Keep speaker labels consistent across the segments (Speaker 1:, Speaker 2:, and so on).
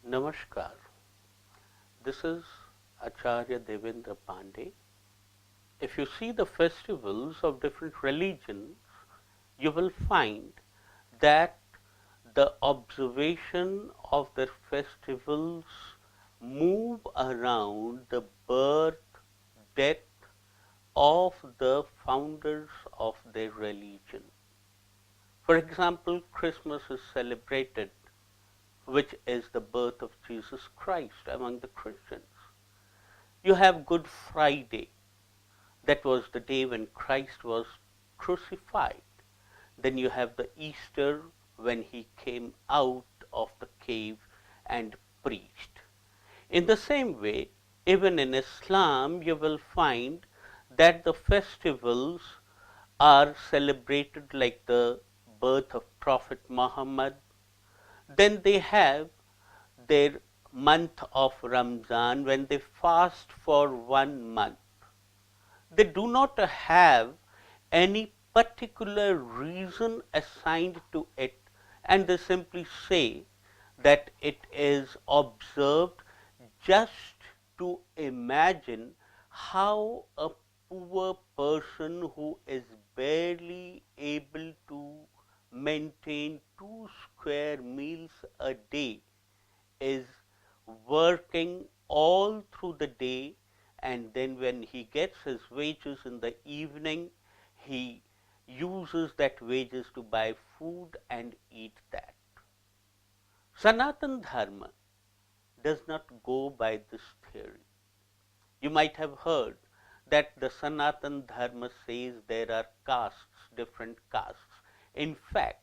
Speaker 1: Namaskar. This is Acharya Devendra Pandey. If you see the festivals of different religions, you will find that the observation of their festivals move around the birth, death of the founders of their religion. For example, Christmas is celebrated, which is the birth of Jesus Christ among the Christians. You have Good Friday, that was the day when Christ was crucified. Then you have the Easter, when he came out of the cave and preached. In the same way, even in Islam, you will find that the festivals are celebrated like the birth of Prophet Muhammad. Then they have their month of Ramzan, when they fast for 1 month. They do not have any particular reason assigned to it, and they simply say that it is observed just to imagine how a poor person who is barely able to maintain 2 square meals a day is working all through the day, and then when he gets his wages in the evening, he uses that wages to buy food and eat that. Sanatana Dharma does not go by this theory. You might have heard that the Sanatana Dharma says there are castes, different castes. In fact,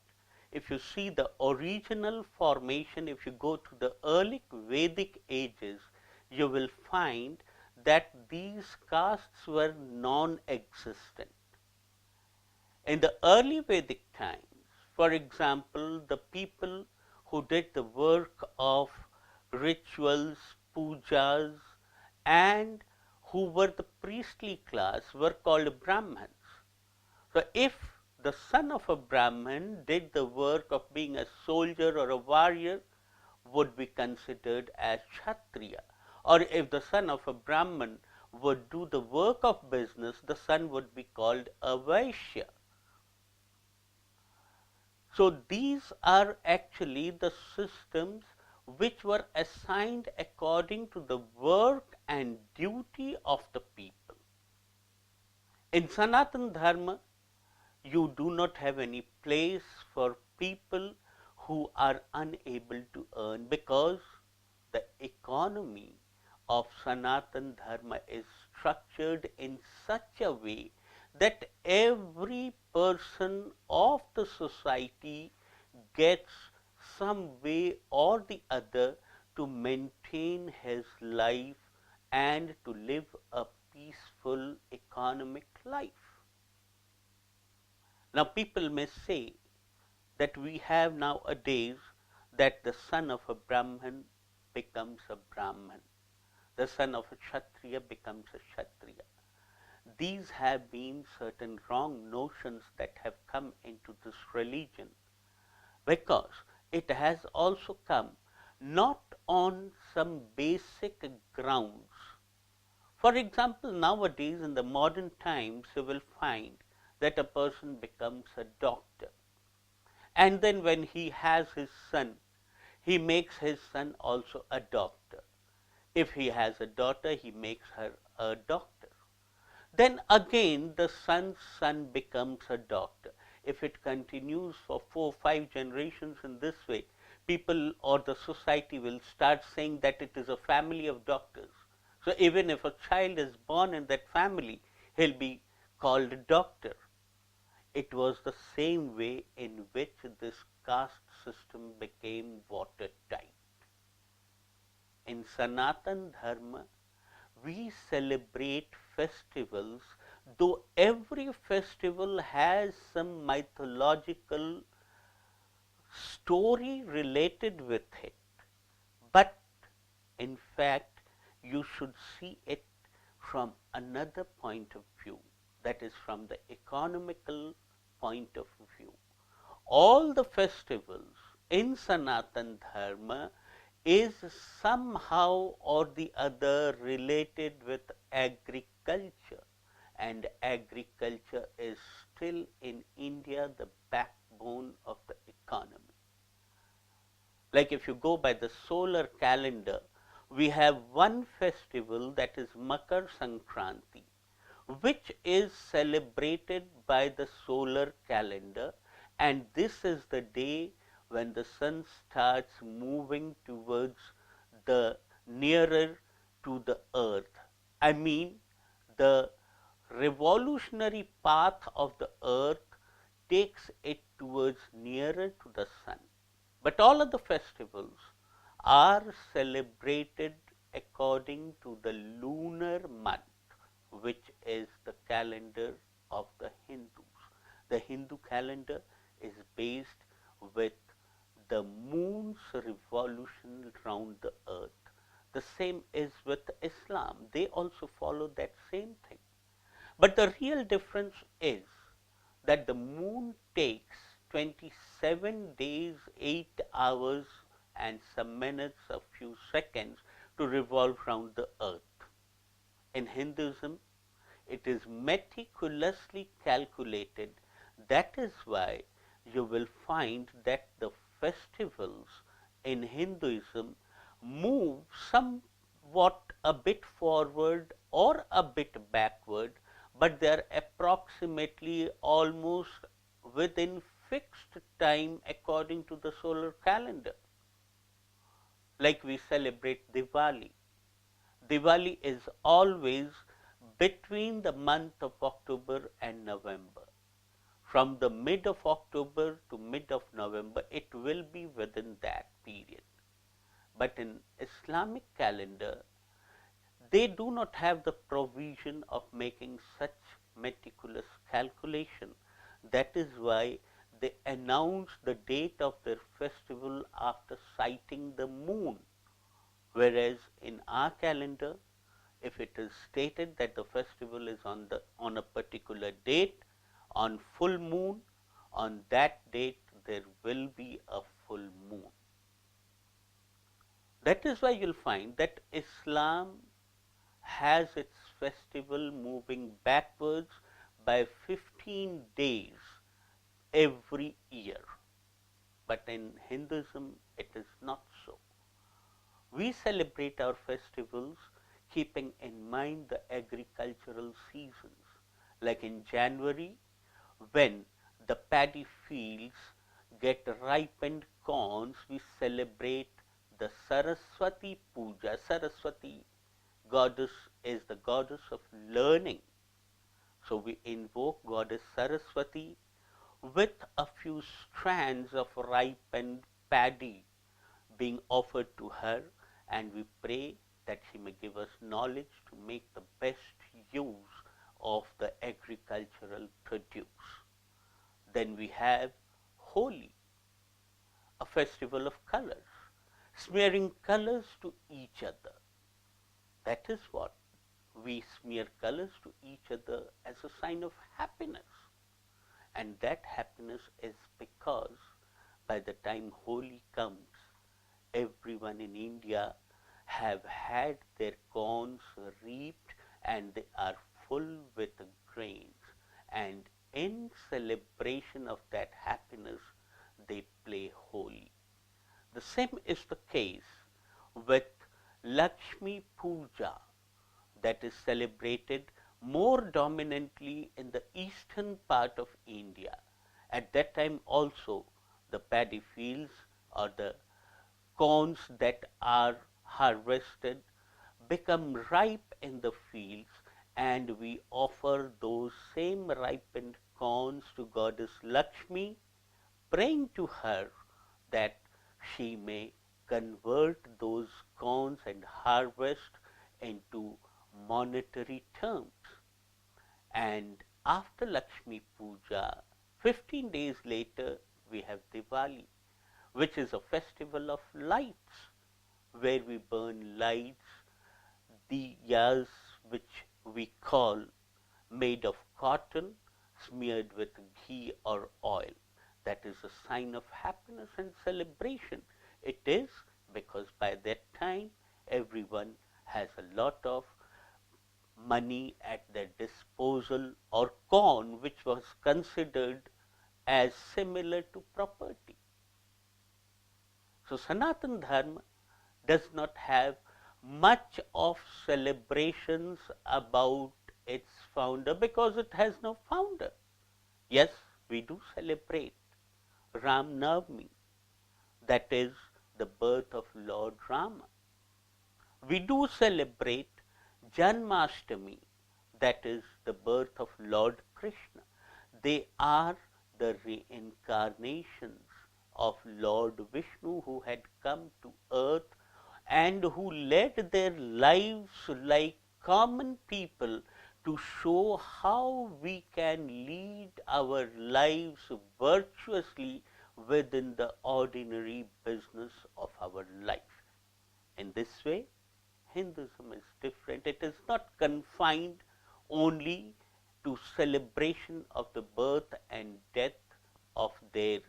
Speaker 1: if you see the original formation, if you go to the early Vedic ages, you will find that these castes were non-existent. In the early Vedic times, for example, the people who did the work of rituals, pujas, and who were the priestly class were called Brahmins. So if the son of a Brahmin did the work of being a soldier or a warrior, would be considered as Kshatriya. Or if the son of a Brahmin would do the work of business, the son would be called a Vaishya. So these are actually the systems which were assigned according to the work and duty of the people. In Sanatana Dharma, you do not have any place for people who are unable to earn, because the economy of Sanatana Dharma is structured in such a way that every person of the society gets some way or the other to maintain his life and to live a peaceful economic life. Now, people may say that we have nowadays that the son of a Brahman becomes a Brahman, the son of a Kshatriya becomes a Kshatriya. These have been certain wrong notions that have come into this religion, because it has also come not on some basic grounds. For example, nowadays in the modern times, you will find that a person becomes a doctor, and then when he has his son, he makes his son also a doctor. If he has a daughter, he makes her a doctor. Then again the son's son becomes a doctor. If it continues for 4-5 generations in this way, people or the society will start saying that it is a family of doctors. So even if a child is born in that family, he'll be called a doctor. It was the same way in which this caste system became watertight. In Sanatana Dharma, we celebrate festivals, though every festival has some mythological story related with it. But in fact, you should see it from another point of view, that is from the economical point of view. All the festivals in Sanatana Dharma is somehow or the other related with agriculture, and agriculture is still in India the backbone of the economy. Like if you go by the solar calendar, we have one festival, that is Makar Sankranti, which is celebrated by the solar calendar, and this is the day when the sun starts moving towards the nearer to the earth. I mean, the revolutionary path of the earth takes it towards nearer to the sun. But all of the festivals are celebrated according to the lunar month, which is the calendar of the Hindus. The Hindu calendar is based with the moon's revolution around the earth. The same is with Islam. They also follow that same thing. But the real difference is that the moon takes 27 days, 8 hours, and some minutes, a few seconds to revolve around the earth. In Hinduism, it is meticulously calculated. That is why you will find that the festivals in Hinduism move somewhat a bit forward or a bit backward, but they are approximately almost within fixed time according to the solar calendar. Like we celebrate Diwali. Diwali is always between the month of October and November. From the mid of October to mid of November, it will be within that period. But in Islamic calendar, they do not have the provision of making such meticulous calculation. That is why they announce the date of their festival after sighting the moon. Whereas in our calendar, if it is stated that the festival is on a particular date, on full moon, on that date there will be a full moon. That is why you'll find that Islam has its festival moving backwards by 15 days every year. But in Hinduism, it is not so. We celebrate our festivals keeping in mind the agricultural seasons. Like in January, when the paddy fields get ripened corns, we celebrate the Saraswati Puja. Saraswati goddess is the goddess of learning. So we invoke goddess Saraswati with a few strands of ripened paddy being offered to her, and we pray that she may give us knowledge to make the best use of the agricultural produce. Then we have Holi, a festival of colors, smearing colors to each other. That is what we smear colors to each other as a sign of happiness. And that happiness is because by the time Holi comes, everyone in India have had their corns reaped and they are full with grains. And in celebration of that happiness, they play Holi. The same is the case with Lakshmi Puja, that is celebrated more dominantly in the eastern part of India. At that time also, the paddy fields or the corns that are harvested become ripe in the fields, and we offer those same ripened corns to goddess Lakshmi, praying to her that she may convert those corns and harvest into monetary terms. And after Lakshmi Puja, 15 days later, we have Diwali, which is a festival of lights, where we burn lights, diyas, which we call made of cotton, smeared with ghee or oil. That is a sign of happiness and celebration. It is because by that time everyone has a lot of money at their disposal, or corn, which was considered as similar to property. So Sanatana Dharma does not have much of celebrations about its founder because it has no founder. Yes, we do celebrate Ram Navami, that is the birth of Lord Rama. We do celebrate Janmashtami, that is the birth of Lord Krishna. They are the reincarnations of Lord Vishnu, who had come to earth and who led their lives like common people to show how we can lead our lives virtuously within the ordinary business of our life. In this way, Hinduism is different. It is not confined only to celebration of the birth and death of their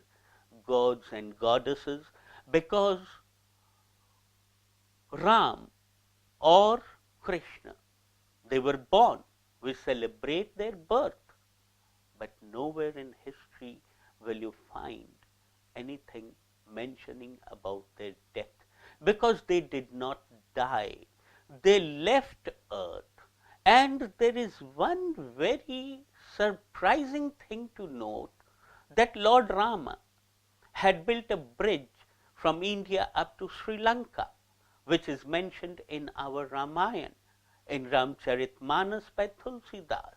Speaker 1: gods and goddesses, because Ram or Krishna, they were born. We celebrate their birth, but nowhere in history will you find anything mentioning about their death, because they did not die. They left earth. And there is one very surprising thing to note, that Lord Rama had built a bridge from India up to Sri Lanka, which is mentioned in our Ramayana, in Ramcharitmanas by Tulsidas.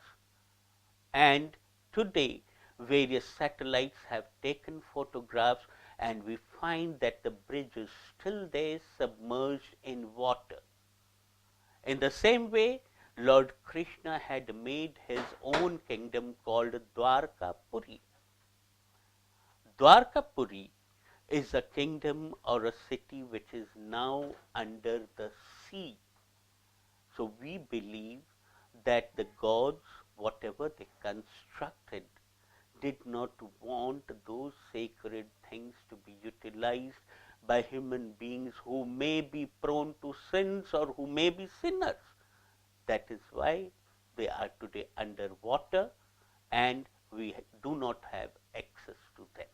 Speaker 1: And today, various satellites have taken photographs, and we find that the bridge is still there, submerged in water. In the same way, Lord Krishna had made his own kingdom called Dwarkapuri. Dwarkapuri is a kingdom or a city which is now under the sea. So we believe that the gods, whatever they constructed, did not want those sacred things to be utilized by human beings who may be prone to sins or who may be sinners. That is why they are today underwater and we do not have access to them.